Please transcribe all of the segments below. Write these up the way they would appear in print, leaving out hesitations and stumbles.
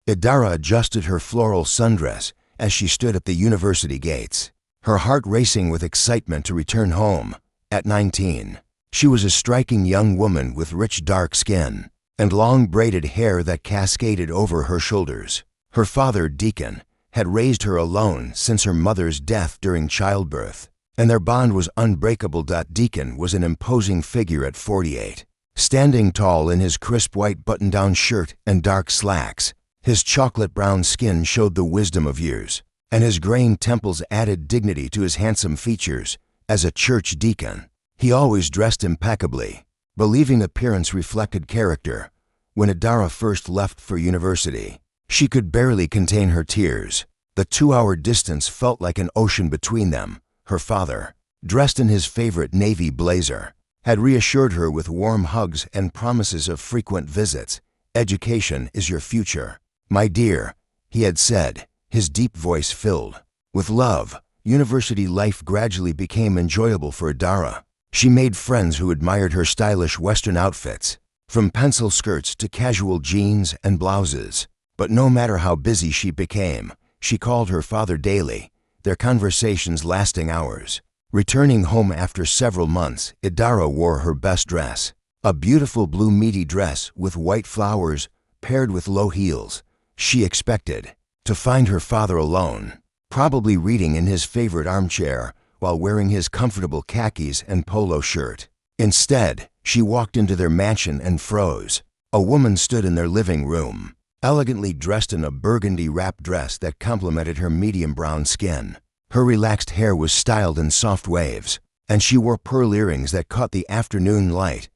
Idara adjusted her floral sundress as she stood at the university gates, her heart racing with excitement to return home. At 19, she was a striking young woman with rich dark skin and long braided hair that cascaded over her shoulders. Her father, Deacon, had raised her alone since her mother's death during childbirth, and their bond was unbreakable. Deacon was an imposing figure at 48, standing tall in his crisp white button-down shirt and dark slacks. His chocolate-brown skin showed the wisdom of years, and his graying temples added dignity to his handsome features. As a church deacon, he always dressed impeccably, believing appearance reflected character. When Idara first left for university, she could barely contain her tears. The 2-hour distance felt like an ocean between them. Her father, dressed in his favorite navy blazer, had reassured her with warm hugs and promises of frequent visits. "Education is your future, my dear," he had said, his deep voice filled with love. University life gradually became enjoyable for Idara. She made friends who admired her stylish Western outfits, from pencil skirts to casual jeans and blouses. But no matter how busy she became, she called her father daily, their conversations lasting hours. Returning home after several months, Idara wore her best dress, a beautiful blue meaty dress with white flowers paired with low heels. She expected to find her father alone, probably reading in his favorite armchair while wearing his comfortable khakis and polo shirt. Instead, she walked into their mansion and froze. A woman stood in their living room, elegantly dressed in a burgundy wrap dress that complemented her medium brown skin. Her relaxed hair was styled in soft waves, and she wore pearl earrings that caught the afternoon light.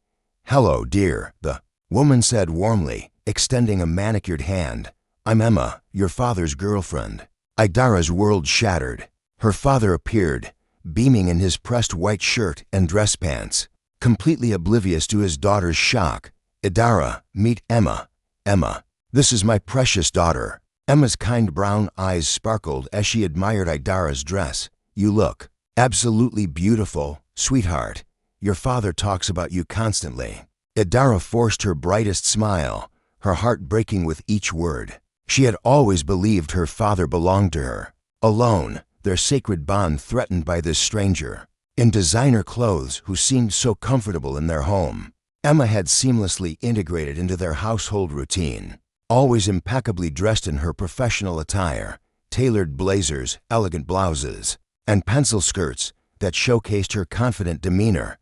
"Hello, dear," the woman said warmly, extending a manicured hand. "I'm Emma, your father's girlfriend." Idara's world shattered. Her father appeared, beaming in his pressed white shirt and dress pants, completely oblivious to his daughter's shock. "Idara, meet Emma. Emma, this is my precious daughter." Emma's kind brown eyes sparkled as she admired Idara's dress. "You look absolutely beautiful, sweetheart. Your father talks about you constantly." Idara forced her brightest smile, her heart breaking with each word. She had always believed her father belonged to her. Alone, their sacred bond threatened by this stranger, in designer clothes, who seemed so comfortable in their home. Emma had seamlessly integrated into their household routine, always impeccably dressed in her professional attire, tailored blazers, elegant blouses, and pencil skirts that showcased her confident demeanor.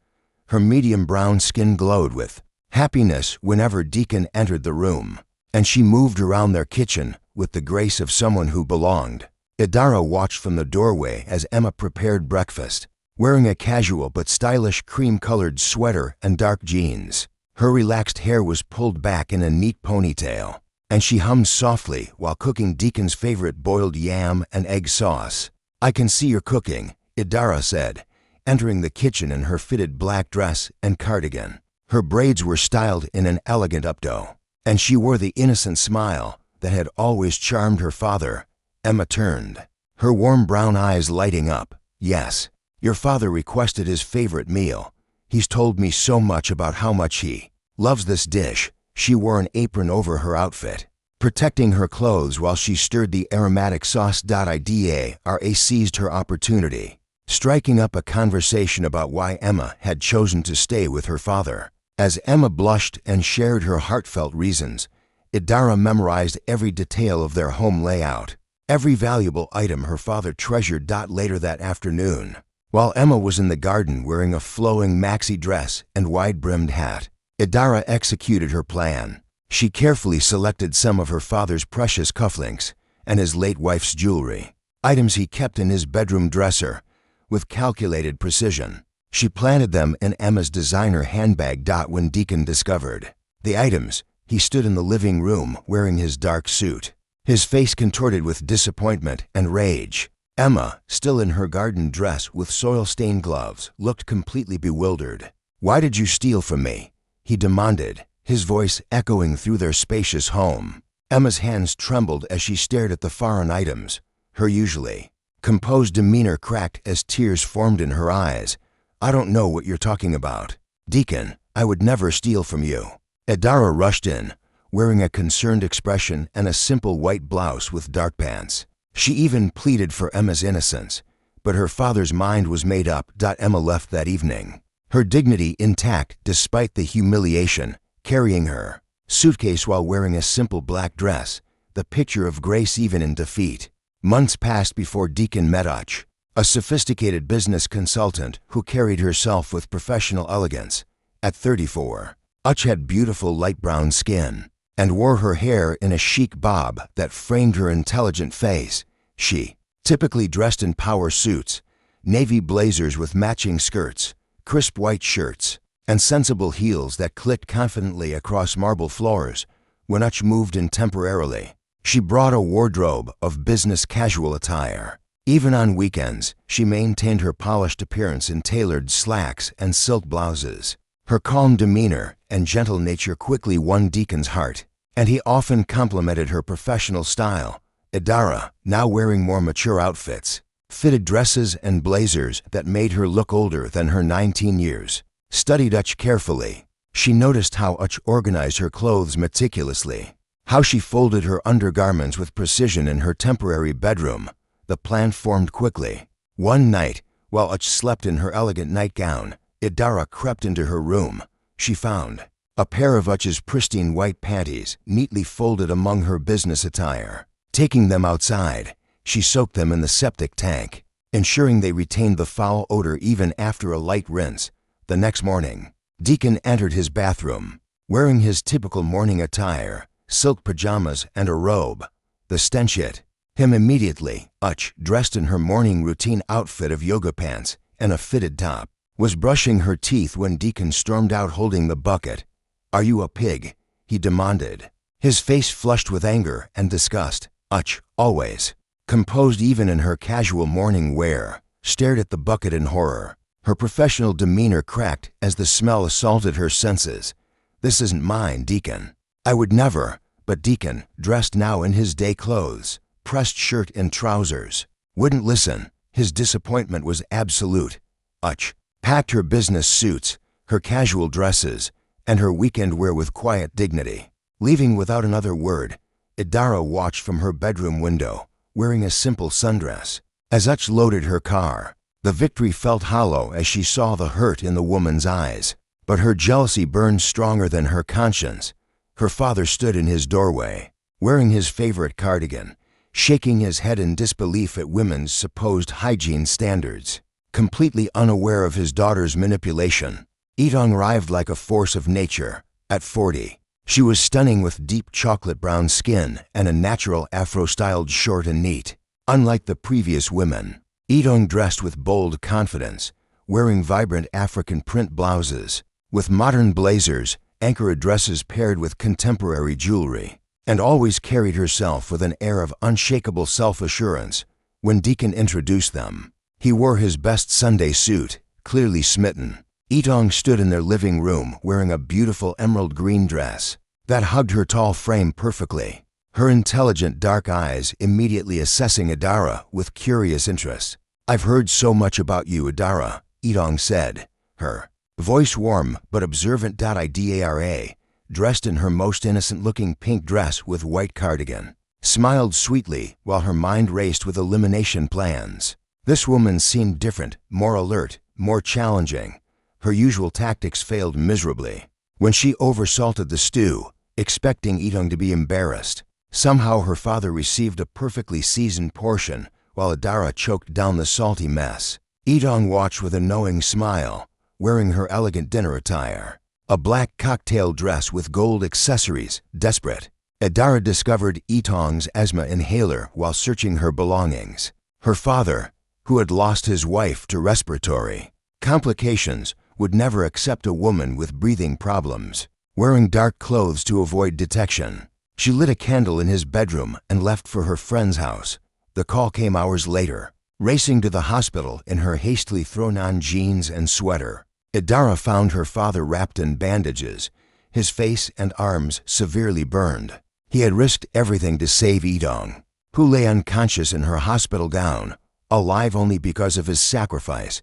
Her medium brown skin glowed with happiness whenever Deacon entered the room, and she moved around their kitchen with the grace of someone who belonged. Idara watched from the doorway as Emma prepared breakfast, wearing a casual but stylish cream-colored sweater and dark jeans. Her relaxed hair was pulled back in a neat ponytail, and she hummed softly while cooking Deacon's favorite boiled yam and egg sauce. "I can see you're cooking," Idara said, entering the kitchen in her fitted black dress and cardigan. Her braids were styled in an elegant updo, and she wore the innocent smile that had always charmed her father. Emma turned, her warm brown eyes lighting up. "Yes, your father requested his favorite meal. He's told me so much about how much he loves this dish." She wore an apron over her outfit, protecting her clothes while she stirred the aromatic sauce. Idara seized her opportunity, striking up a conversation about why Emma had chosen to stay with her father. As Emma blushed and shared her heartfelt reasons, Idara memorized every detail of their home layout, every valuable item her father treasured. Later that afternoon, while Emma was in the garden wearing a flowing maxi dress and wide-brimmed hat, Idara executed her plan. She carefully selected some of her father's precious cufflinks and his late wife's jewelry, items he kept in his bedroom dresser, with calculated precision. She planted them in Emma's designer handbag. When Deacon discovered the items, he stood in the living room wearing his dark suit, his face contorted with disappointment and rage. Emma, still in her garden dress with soil-stained gloves, looked completely bewildered. "Why did you steal from me?" he demanded, his voice echoing through their spacious home. Emma's hands trembled as she stared at the foreign items. Her usually composed demeanor cracked as tears formed in her eyes. "I don't know what you're talking about. Deacon, I would never steal from you." Idara rushed in, wearing a concerned expression and a simple white blouse with dark pants. She even pleaded for Emma's innocence, but her father's mind was made up. Emma left that evening, her dignity intact despite the humiliation, carrying her suitcase while wearing a simple black dress, the picture of grace even in defeat. Months passed before Deacon met Uche, a sophisticated business consultant who carried herself with professional elegance. At 34, Uche had beautiful light brown skin and wore her hair in a chic bob that framed her intelligent face. She typically dressed in power suits, navy blazers with matching skirts, crisp white shirts, and sensible heels that clicked confidently across marble floors. When Uche moved in temporarily, she brought a wardrobe of business casual attire. Even on weekends, she maintained her polished appearance in tailored slacks and silk blouses. Her calm demeanor and gentle nature quickly won Deacon's heart, and he often complimented her professional style. Idara, now wearing more mature outfits, fitted dresses and blazers that made her look older than her 19 years, studied Uche carefully. She noticed how Uche organized her clothes meticulously, how she folded her undergarments with precision in her temporary bedroom. The plan formed quickly. One night, while Uche slept in her elegant nightgown, Idara crept into her room. She found a pair of Uche's pristine white panties neatly folded among her business attire. Taking them outside, she soaked them in the septic tank, ensuring they retained the foul odor even after a light rinse. The next morning, Deacon entered his bathroom, wearing his typical morning attire, silk pajamas and a robe. The stench hit him immediately. Uche, dressed in her morning routine outfit of yoga pants and a fitted top, was brushing her teeth when Deacon stormed out holding the bucket. "Are you a pig?" he demanded, his face flushed with anger and disgust. Uche, always composed even in her casual morning wear, stared at the bucket in horror. Her professional demeanor cracked as the smell assaulted her senses. "This isn't mine, Deacon. I would never." But Deacon, dressed now in his day clothes, pressed shirt and trousers, wouldn't listen. His disappointment was absolute. Uche packed her business suits, her casual dresses, and her weekend wear with quiet dignity. Leaving without another word, Idara watched from her bedroom window, wearing a simple sundress. As Uche loaded her car, the victory felt hollow as she saw the hurt in the woman's eyes. But her jealousy burned stronger than her conscience. Her father stood in his doorway, wearing his favorite cardigan, shaking his head in disbelief at women's supposed hygiene standards. Completely unaware of his daughter's manipulation, Itong arrived like a force of nature. At 40, she was stunning with deep chocolate brown skin and a natural afro-styled short and neat. Unlike the previous women, Itong dressed with bold confidence, wearing vibrant African print blouses, with modern blazers, Ankara dresses paired with contemporary jewelry, and always carried herself with an air of unshakable self-assurance. When Deacon introduced them, he wore his best Sunday suit, clearly smitten. Itong stood in their living room wearing a beautiful emerald green dress that hugged her tall frame perfectly, her intelligent dark eyes immediately assessing Idara with curious interest. "I've heard so much about you, Idara," Itong said, her voice warm but observant. Idara, dressed in her most innocent-looking pink dress with white cardigan, smiled sweetly while her mind raced with elimination plans. This woman seemed different, more alert, more challenging. Her usual tactics failed miserably. When she oversalted the stew, expecting Itong to be embarrassed, somehow her father received a perfectly seasoned portion while Idara choked down the salty mess. Itong watched with a knowing smile, wearing her elegant dinner attire, a black cocktail dress with gold accessories. Desperate, Idara discovered Itong's asthma inhaler while searching her belongings. Her father, who had lost his wife to respiratory complications, would never accept a woman with breathing problems. Wearing dark clothes to avoid detection, she lit a candle in his bedroom and left for her friend's house. The call came hours later. Racing to the hospital in her hastily thrown-on jeans and sweater, Idara found her father wrapped in bandages, his face and arms severely burned. He had risked everything to save Itong, who lay unconscious in her hospital gown, alive only because of his sacrifice.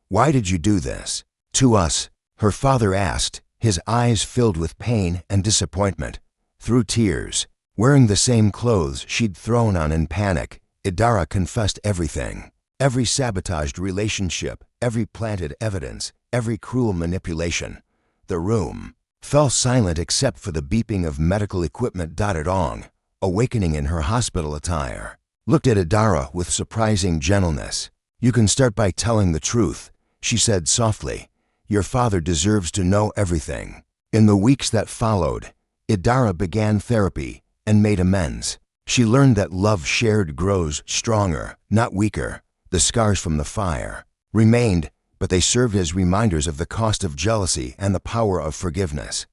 "Why did you do this to us?" her father asked, his eyes filled with pain and disappointment. Through tears, wearing the same clothes she'd thrown on in panic, Idara confessed everything. Every sabotaged relationship, every planted evidence, every cruel manipulation. The room fell silent except for the beeping of medical equipment. Itong, awakening in her hospital attire, looked at Idara with surprising gentleness. "You can start by telling the truth," she said softly. "Your father deserves to know everything." In the weeks that followed, Idara began therapy and made amends. She learned that love shared grows stronger, not weaker. The scars from the fire remained, but they served as reminders of the cost of jealousy and the power of forgiveness.